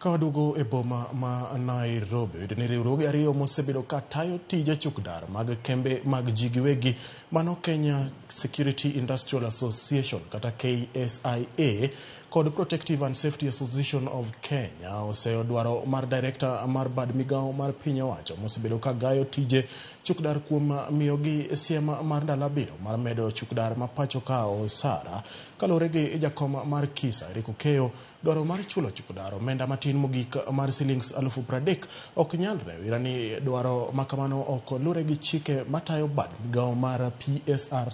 Kawadugo e boma ma Nairobi, ni riwruoge ariyo mosebedo ka tayo tije chukdar mag kembe mag ji giwegi mano Kenya Security Industrial Association kata KSIA kod Protective and Safety Association of Kenya osedwaro mar director mar bad migao mar piny owacho mosebedo ka gayo tije chukdar kuom miyogi siema mar ndalo abiriyo mar medo chukdar ma pacho ka osara kalore gi jakoma mar Kisa Riku Keyo. Dwaro mar chulo chukdar omenda matin mogik mar silings 30,000 ok nyalre wirani dwaro makamano ok lure gi chike matayo bad migao mar PSR.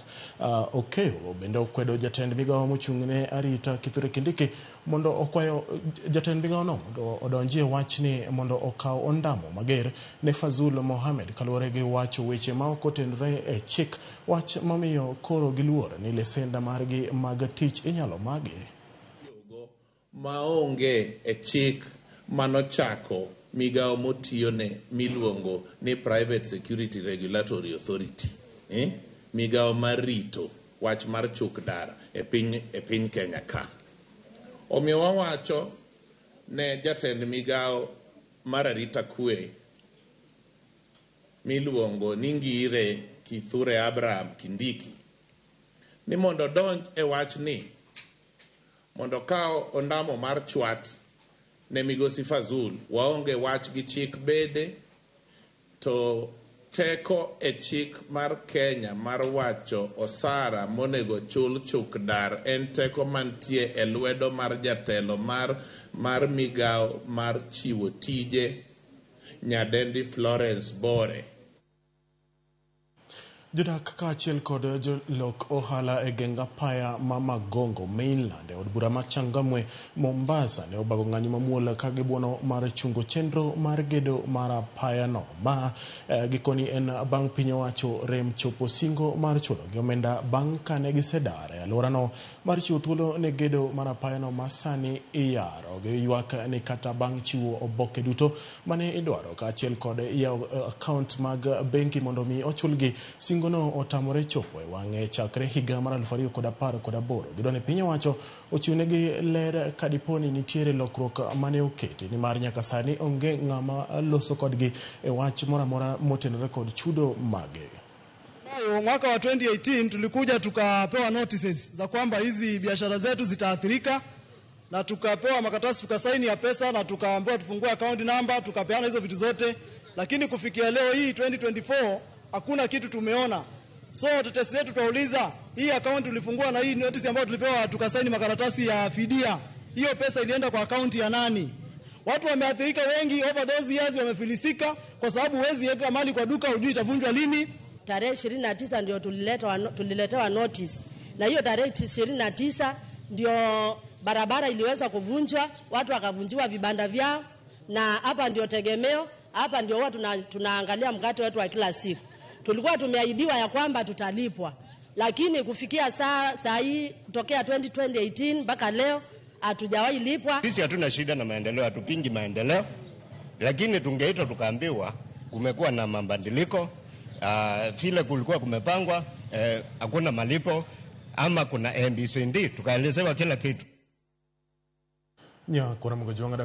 Okeyo bende okwedo jatend migao mochung'ne arita Kithure Kindiki mondo okwayo jatend migao no mondo odonjie wachni mondo okaw ondamo mager ne Fazul Mohamed kalore gi wacho weche ma ok otenre e chik, wach mamiyo koro giluor ni lesenda margi mag tich inyalo magi maonge e chik manochako migao motiyone miluongo ni Private Security Regulatory Authority, migao marito wach mar chukdar e piny Kenya ka. Omiyo wawacho ne jatend migao mar arita kwe miluongo ni Ngire Kithure Abraham Kindiki ni mondo donj e wach ni mondo kao ondamo mar chwat ne migosi Fazul waonge wach gi chik bede to teko e chik mar Kenya mar wacho osara monego chul chukdar en teko mantie e lwedo mar jatelo mar migao mar chiwo tije nyadendi Florence Bore. Jodak kaachiel kod jolok ohala e genga paya ma Magongo mainland od bura ma Changamwe Mombasa ne obago ng'anyo mamuol ka gibuono mar chungo chenro mar gedo mar paya no ma gikoni en bang' piny owacho rem chopo singo mar chulo gi omenda bang' kane gisedar e alwora no mar chiwo thuolo ne gedo mar paya no ma sani iyaro gi ywak ni kata bang' chiwo oboke duto mane idwaro kaachiel kod yawo account mag benki mondo mi ochulgi no otamore chopo e wang'e chakre higa mar 2018. Gidone piny owacho ochiwnegi ler kadiponi nitiere lokruok mane oketi ni mar nyaka sani onge ng'ama loso kodgi e wach moramora motenore kod chudo mage. Mwaka wa 2018 tulikuja tukapewa notices za kwamba hizi biashara zetu zitaathirika na tukapewa makaratasi tukasaini ya pesa na tukaambiwa tufungue account number tukapeana hizo vitu zote, lakini kufikia leo hii 2024 hakuna kitu tumeona. So tetesi zetu tuauliza, hii account tulifungua na hii notice ambayo tulipewa tukasaini makaratasi ya fidia, hiyo pesa ilienda kwa account ya nani? Watu wameathirika wengi, over those years wamefilisika kwa sababu huwezi weka mali kwa duka hujui itavunjwa lini. Tarehe 29 ndio tuliletewa notice. Na hiyo tarehe 29 ndio barabara iliweza kuvunjwa, watu wakavunjiwa vibanda vyao, na hapa ndio tegemeo, hapa ndio huwa tunaangalia mkate wetu wa kila siku. Tulikuwa tumeahidiwa ya kwamba tutalipwa, lakini kufikia saa hii kutokea 2018 mpaka leo hatujawahi lipwa. Sisi hatuna shida na maendeleo, hatupingi maendeleo, lakini tungeitwa tukaambiwa kumekuwa na mabadiliko, vile kulikuwa kumepangwa, hakuna malipo ama kuna MBCD, tukaelezewa kila kitu. Kuna mgojonga